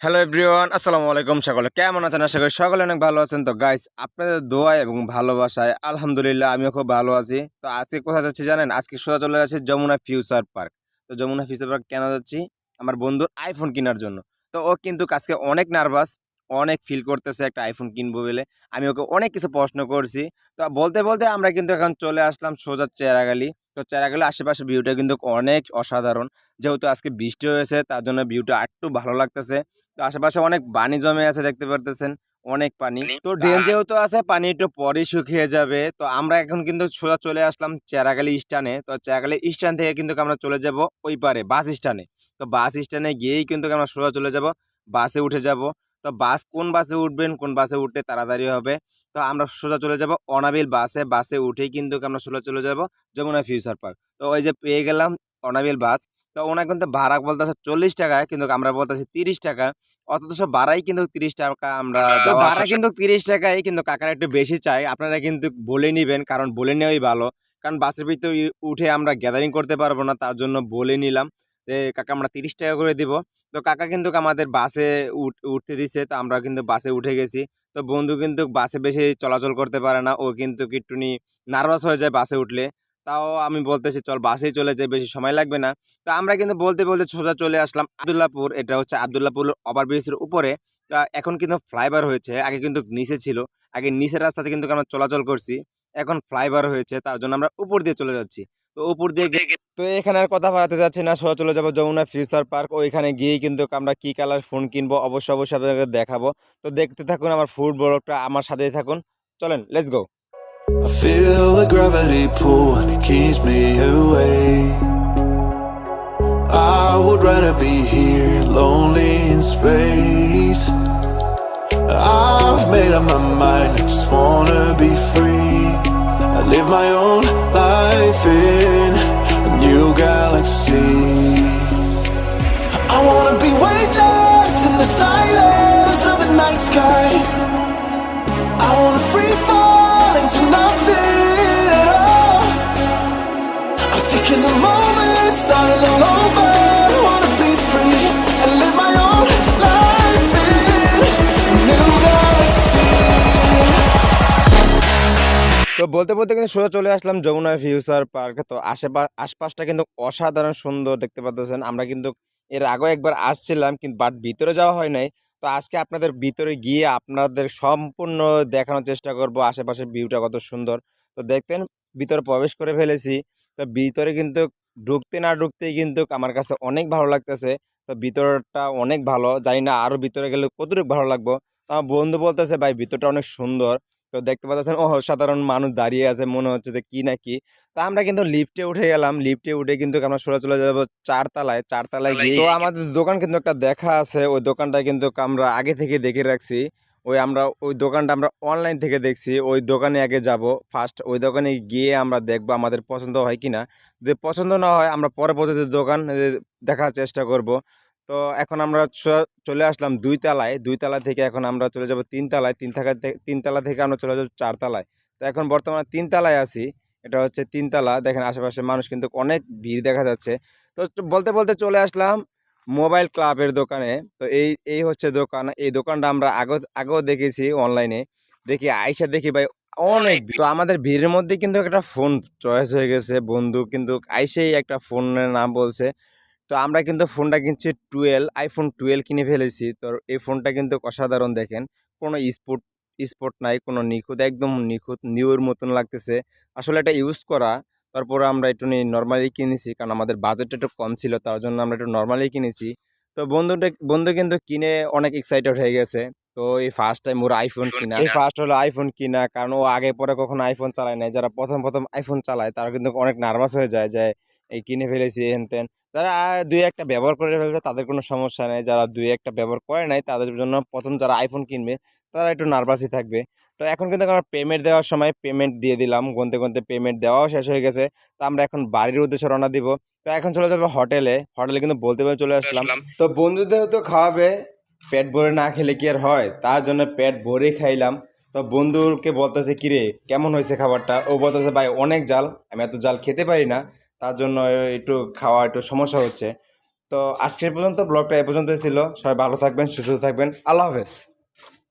Hello everyone, আসসালামু আলাইকুম। সকলে কেমন আছেন? আশা করি সকলে অনেক ভালো আছেন। তো গাইস, আপনাদের দোয়া এবং ভালোবাসায় আলহামদুলিল্লাহ আমিও খুব ভালো আছি। তো আজকে কোথায় যাচ্ছি জানেন? আজকে সোজা চলে যাচ্ছি যমুনা ফিউচার পার্ক। তো যমুনা ফিউচার পার্ক কেন যাচ্ছি? আমার বন্ধুর আইফোন কেনার জন্য। তো ও কিন্তু আজকে অনেক নার্ভাস, অনেক ফিল করতেছে একটা আইফোন কিনবো বলে। আমি ওকে অনেক কিছু প্রশ্ন করছি। তো বলতে বলতে আমরা কিন্তু এখন চলে আসলাম সোজা চেরাগালি। তো চেরাগালি আশেপাশে ভিউটা কিন্তু অনেক অসাধারণ। যেহেতু আজকে বৃষ্টি হয়েছে তার জন্য ভিউটা আরেকটু ভালো লাগতেছে। তো আশেপাশে অনেক পানি জমে আছে দেখতে পারতেছেন, অনেক পানি। তো ড্রেন যেহেতু আছে, পানি একটু পরেই শুকিয়ে যাবে। তো আমরা এখন কিন্তু সোজা চলে আসলাম চেরাগালি স্ট্যান্ডে। তো চেরাগালি স্ট্যান্ড থেকে কিন্তু আমরা চলে যাব ওই পারে বাস স্ট্যান্ডে। তো বাস স্ট্যান্ডে গিয়েই কিন্তু আমরা সোজা চলে যাব, বাসে উঠে যাব। তো কোন বাসে উঠবেন, কোন বাসে উঠতে তাড়াতাড়ি হবে, তো আমরা সোজা চলে যাব অনাবিল বাসে। বাসে উঠেই কিন্তু আমরা সোজা চলে যাব যমুনা ফিউচার পার্ক। তো ওই যে পেয়ে গেলাম অনাবিল বাস। তো ওনা কিন্তু ভাড়া বলতেছে 40 টাকা, কিন্তু আমরা বলতেছি 30 টাকা। অথচ ভাড়াই কিন্তু 30 টাকা আমরা তো ভাড়া কিন্তু 30 টাকাই, কিন্তু কাকারা একটু বেশি চাই। আপনারা কিন্তু বলে নিবেন, কারণ বলে নেওয়াই ভালো। কারণ বাসের ভিতরে উঠে আমরা গ্যাদারিং করতে পারবো না, তার জন্য বলে নিলাম যে কাকা আমরা 30 টাকা করে দিব। তো কাকা কিন্তু আমাদের বাসে উঠতে দিছে। তো আমরা কিন্তু বাসে উঠে গেছি। তো বন্ধু কিন্তু বাসে বেশি চলাচল করতে পারে না, ও কিন্তু একটুনি নার্ভাস হয়ে যায় বাসে উঠলে। তাও আমি বলতেছি চল বাসেই চলে যাই, বেশি সময় লাগবে না। তো আমরা কিন্তু বলতে বলতে সোজা চলে আসলাম আব্দুল্লাহপুর। এটা হচ্ছে আব্দুল্লাহপুর ওভারব্রিজের উপরে। এখন কিন্তু ফ্লাইওভার হয়েছে, আগে কিন্তু নিচে ছিল। আগে নিচের রাস্তাতে কিন্তু আমরা চলাচল করছি, এখন ফ্লাইওভার হয়েছে, তার জন্য আমরা উপর দিয়ে চলে যাচ্ছি। তো উপর দিয়ে তো এখানে আর কথা বাড়াতে যাচ্ছি না, সোজা চলে যাবো যমুনা ফিউচার পার্ক। ওইখানে গিয়েই কিন্তু আমরা কি কালার ফোন কিনবো অবশ্যই অবশ্যই আপনাদের দেখাবো। তো দেখতে থাকুন, আমার ফুড ব্লগটা আমার সাথেই থাকুন। চলেন, let's go. I feel the gravity pull and it keeps me away. I would rather be here, lonely in space. I've made up my mind, I just wanna be free. I live my own life in a new galaxy. I wanna be weightless in the silence of the night sky. I wanna free fall into nothing at all. I'm taking the moment, starting all over. I wanna be free and live my own life in a new galaxy. তো বলতে বলতে কিন্তু সোজা চলে আসলাম Jamuna future পার্কে। তো আশপাশটা কিন্তু অসাধারণ সুন্দর দেখতে পাচ্ছেন। আমরা কিন্তু এর আগেও একবার আসছিলাম, কিন্তু ভিতরে যাওয়া হয় নাই। তো আজকে আপনাদের ভিতরে গিয়ে আপনাদের সম্পূর্ণ দেখানোর চেষ্টা করব আশেপাশের ভিউটা কত সুন্দর। তো দেখতেন, ভিতরে প্রবেশ করে ফেলেছি। তো ভিতরে কিন্তু ঢুকতে না ঢুকতেই কিন্তু আমার কাছে অনেক ভালো লাগতেছে। তো ভিতরটা অনেক ভালো, জানি না আরো ভিতরে গেলে কতটুকু ভালো লাগবো। তো আমার বন্ধু বলতেছে ভাই ভিতরটা অনেক সুন্দর। তো দেখতে পাচ্ছেন সাধারণ মানুষ দাঁড়িয়ে আছে, মনে হচ্ছে যে কি না কি। তা আমরা কিন্তু লিফটে উঠে গেলাম। লিফটে উঠে কিন্তু আমরা সোজা চলে যাবো চারতলায়। চারতলায় গিয়ে তো আমাদের দোকান কিন্তু একটা দেখা আছে, ওই দোকানটা কিন্তু আমরা আগে থেকে দেখে রাখছি। ওই দোকানটা আমরা অনলাইন থেকে দেখছি। ওই দোকানে আগে যাব ফার্স্ট, ওই দোকানে গিয়ে আমরা দেখবো আমাদের পছন্দ হয় কিনা। যদি পছন্দ না হয় আমরা পরবর্তীতে দোকান দেখার চেষ্টা করব। তো এখন আমরা চলে আসলাম 2 তলায়। 2 তলা থেকে এখন আমরা চলে যাব 3 তলায়। 3 তলা থেকে আমরা চলে যাবো 4 তলায়। তো এখন বর্তমানে 3 তলায় আছি। এটা হচ্ছে 3 তলা। দেখেন আশেপাশে মানুষ কিন্তু অনেক ভিড় দেখা যাচ্ছে। তো বলতে বলতে চলে আসলাম মোবাইল ক্লাবের দোকানে। তো এই এই হচ্ছে দোকান। এই দোকানটা আমরা আগেও দেখেছি অনলাইনে। দেখি আইসা দেখি ভাই অনেক ভিড়। তো আমাদের ভিড়ের মধ্যে কিন্তু একটা ফোন চয়েস হয়ে গেছে। বন্ধু কিন্তু আইসেই একটা ফোনের নাম বলছে। তো আমরা কিন্তু ফোনটা কিনছি আইফোন 12 কিনে ফেলেছি। তো এই ফোনটা কিন্তু অসাধারণ দেখেন, কোনো স্পট নাই, কোনো নিখুঁত, একদম নিখুঁত নিউর মতন লাগতেছে। আসলে এটা ইউজ করা। তারপরে আমরা একটু নর্মালি কিনেছি, কারণ আমাদের বাজেটটা একটু কম ছিল, তার জন্য আমরা একটু নর্মালি কিনেছি। তো বন্ধু কিন্তু কিনে অনেক এক্সাইটেড হয়ে গেছে। তো এই ফার্স্ট টাইম ওর আইফোন কিনা, এই ফার্স্ট হলো আইফোন কিনা, কারণ ও আগে পরে কখনো আইফোন চালায় নাই। যারা প্রথম প্রথম আইফোন চালায় তারা কিন্তু অনেক নার্ভাস হয়ে যায় যে এই কিনে ফেলেছি হেন তেন। যারা দুই একটা ব্যবহার করে ফেলছে তাদের কোনো সমস্যা নেই, যারা দুই একটা ব্যবহার করে নাই তাদের জন্য প্রথম যারা আইফোন কিনবে তারা একটু নার্ভাসই থাকবে। তো এখন কিন্তু আমরা পেমেন্ট দেওয়ার সময় পেমেন্ট দিয়ে দিলাম, গুনতে গুনতে পেমেন্ট দেওয়াও শেষ হয়ে গেছে। তো আমরা এখন বাড়ির উদ্দেশ্যে রওনা দিব। তো এখন চলে যাবো হোটেলে। হোটেলে কিন্তু বলতে বলতে চলে আসলাম। তো বন্ধুদের তো খাওয়াবে, পেট ভরে না খেলে কি আর হয়, তার জন্য পেট ভরে খাইলাম। তো বন্ধুকে বলতেছে কিরে কেমন হয়েছে খাবারটা, ও বলতেছে ভাই অনেক জাল, আমি এত জাল খেতে পারি না, তার জন্য একটু খাওয়া একটু সমস্যা হচ্ছে। তো আজকের পর্যন্ত ব্লগটা এ পর্যন্তই ছিল। সবাই ভালো থাকবেন, সুস্থ থাকবেন। আল্লাহ হাফেজ।